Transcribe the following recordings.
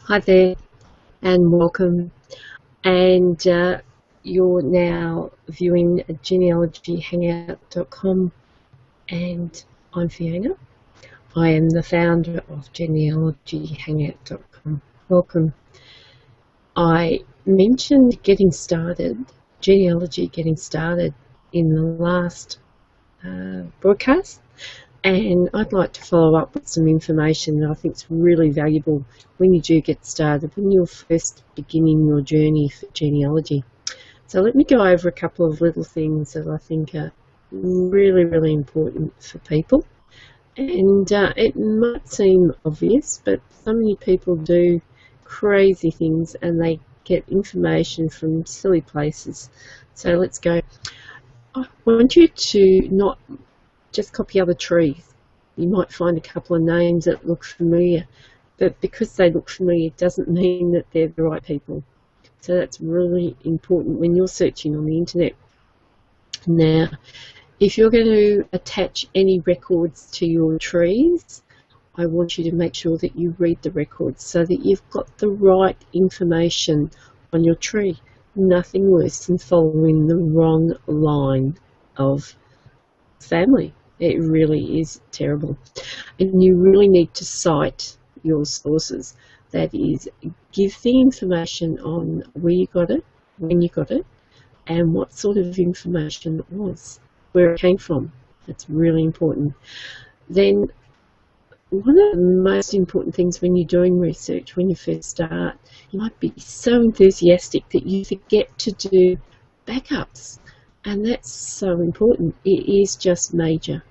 Hi there and welcome. And you're now viewing genealogyhangout.com, and I'm Fiona. I am the founder of genealogyhangout.com. Welcome. I mentioned genealogy getting started in the last broadcast. And I'd like to follow up with some information that I think is really valuable when you do get started, when you're first beginning your journey for genealogy. So let me go over a couple of little things that I think are really, really important for people. And it might seem obvious, but so many people do crazy things and they get information from silly places. So let's go. I want you to not just copy other trees. You might find a couple of names that look familiar, but because they look familiar doesn't mean that they're the right people. So that's really important when you're searching on the internet. Now, if you're going to attach any records to your trees, I want you to make sure that you read the records so that you've got the right information on your tree. Nothing worse than following the wrong line of family. It really is terrible. And you really need to cite your sources. That is, give the information on where you got it, when you got it, and what sort of information it was, where it came from. That's really important. Then, one of the most important things when you're doing research, when you first start, you might be so enthusiastic that you forget to do backups. And that's so important. It is just major.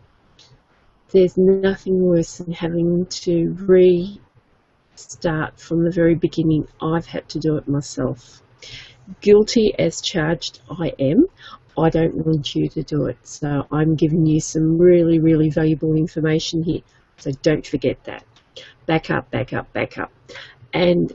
There's nothing worse than having to restart from the very beginning. I've had to do it myself. Guilty as charged I am. I don't want you to do it. So I'm giving you some really, really valuable information here. So don't forget that. Back up, back up, back up. And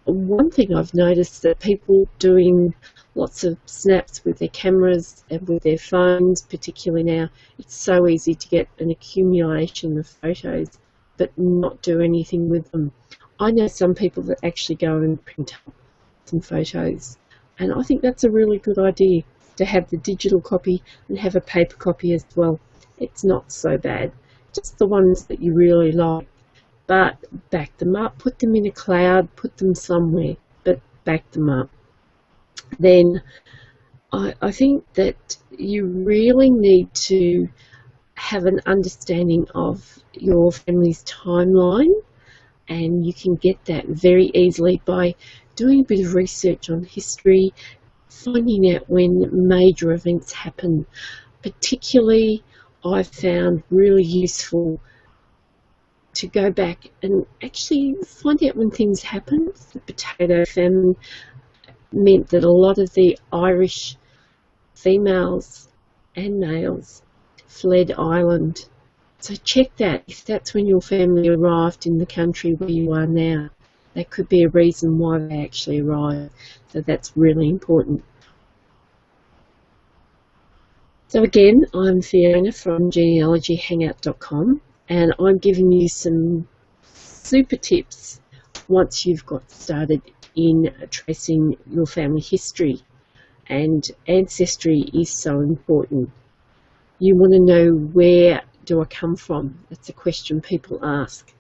one thing I've noticed that people doing lots of snaps with their cameras and with their phones, particularly now, it's so easy to get an accumulation of photos but not do anything with them. I know some people that actually go and print up some photos, and I think that's a really good idea to have the digital copy and have a paper copy as well. It's not so bad, just the ones that you really like. But back them up, put them in a cloud, put them somewhere, but back them up. Then I think that you really need to have an understanding of your family's timeline, and you can get that very easily by doing a bit of research on history, finding out when major events happen. Particularly, I've found really useful to go back and actually find out when things happened. The potato famine meant that a lot of the Irish females and males fled Ireland. So check that. If that's when your family arrived in the country where you are now, that could be a reason why they actually arrived. So that's really important. So again, I'm Fiona from genealogyhangout.com, and I'm giving you some super tips once you've got started in tracing your family history. And ancestry is so important. You want to know, where do I come from? That's a question people ask.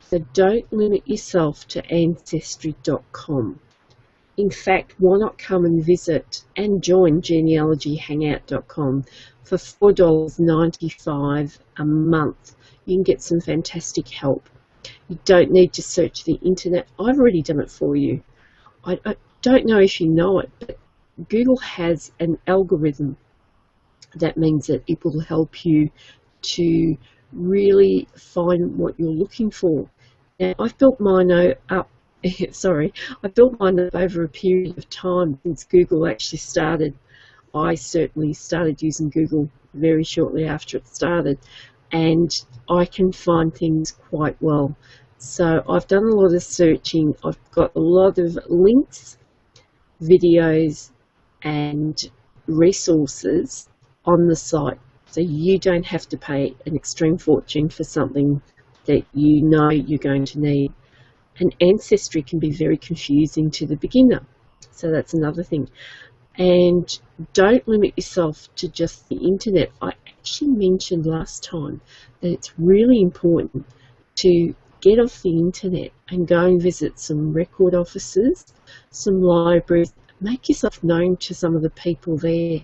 So don't limit yourself to ancestry.com. In fact, why not come and visit and join genealogyhangout.com for $4.95 a month. You can get some fantastic help. You don't need to search the internet. I've already done it for you. I don't know if you know it, but Google has an algorithm. That means that it will help you to really find what you're looking for. Now, I've built mine up. I built mine up over a period of time since Google actually started. I certainly started using Google very shortly after it started, and I can find things quite well. So I've done a lot of searching. I've got a lot of links, videos, and resources on the site, so you don't have to pay an extreme fortune for something that you know you're going to need. And Ancestry can be very confusing to the beginner. So that's another thing. And don't limit yourself to just the internet. I actually mentioned last time that it's really important to get off the internet and go and visit some record offices, some libraries, make yourself known to some of the people there.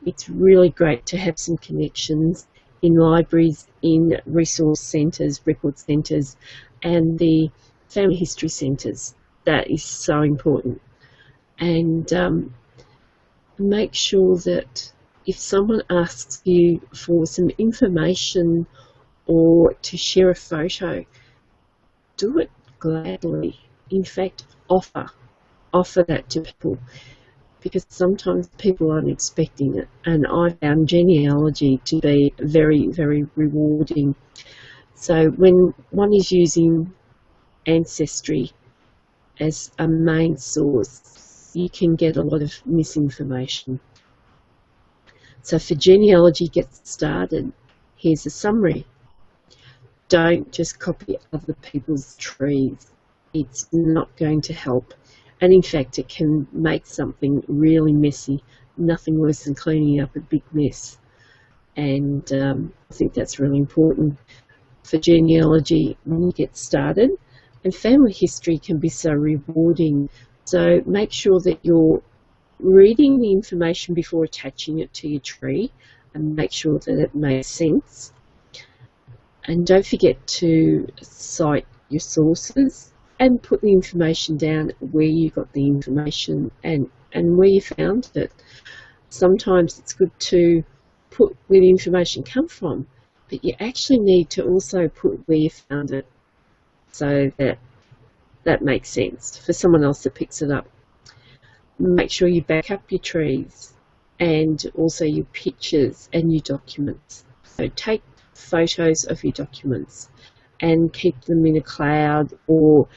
It's really great to have some connections in libraries, in resource centres, record centres, and the family history centres. That is so important. And make sure that if someone asks you for some information or to share a photo, do it gladly. In fact, offer that to people, because sometimes people aren't expecting it. And I found genealogy to be very, very rewarding. So when one is using Ancestry as a main source, you can get a lot of misinformation. So for genealogy gets started, here's a summary. Don't just copy other people's trees. It's not going to help. And in fact, it can make something really messy. Nothing worse than cleaning up a big mess. And I think that's really important for genealogy when you get started. And family history can be so rewarding. So make sure that you're reading the information before attaching it to your tree, and make sure that it makes sense. And don't forget to cite your sources and put the information down where you got the information and where you found it. Sometimes it's good to put where the information come from, but you actually need to also put where you found it, so that makes sense for someone else that picks it up. Make sure you back up your trees and also your pictures and your documents. So take photos of your documents and keep them in a cloud or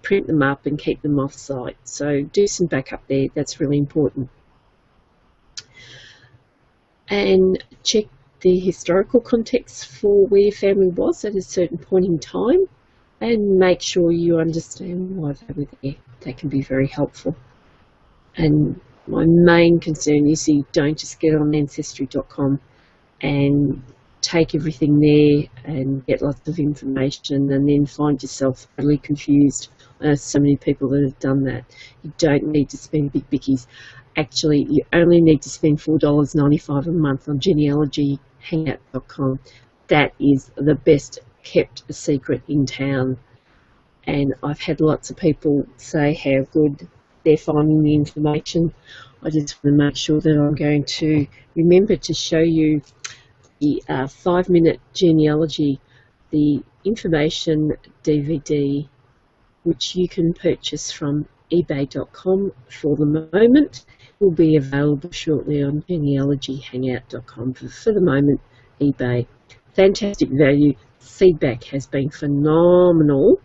print them up and keep them off-site. So do some backup there, that's really important. And check the historical context for where your family was at a certain point in time, and make sure you understand why they were there. That can be very helpful. And my main concern is you don't just get on Ancestry.com and take everything there and get lots of information and then find yourself really confused. I know so many people that have done that. You don't need to spend big bickies. Actually, you only need to spend $4.95 a month on genealogyhangout.com. That is the best kept secret in town. And I've had lots of people say how good they're finding the information. I just want to make sure that I'm going to remember to show you the 5-minute genealogy, the information DVD, which you can purchase from ebay.com for the moment. It will be available shortly on genealogyhangout.com. For the moment, eBay. Fantastic value. Feedback has been phenomenal.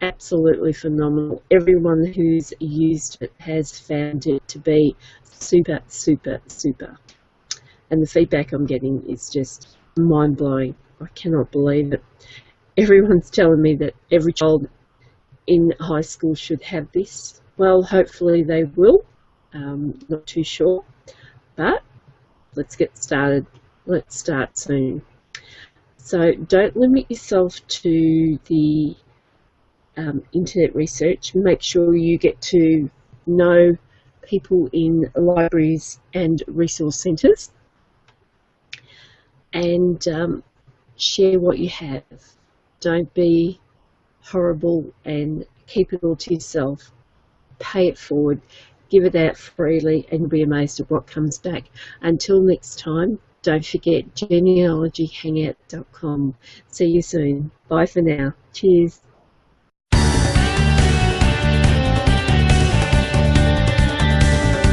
Absolutely phenomenal. Everyone who's used it has found it to be super, super, super. And the feedback I'm getting is just mind-blowing. I cannot believe it. Everyone's telling me that every child in high school should have this. Well, hopefully they will. Not too sure. But let's get started. Let's start soon. So don't limit yourself to the internet research. Make sure you get to know people in libraries and resource centres, and share what you have. Don't be horrible and keep it all to yourself. Pay it forward, give it out freely, and you'll be amazed at what comes back. Until next time, don't forget genealogyhangout.com. See you soon. Bye for now. Cheers.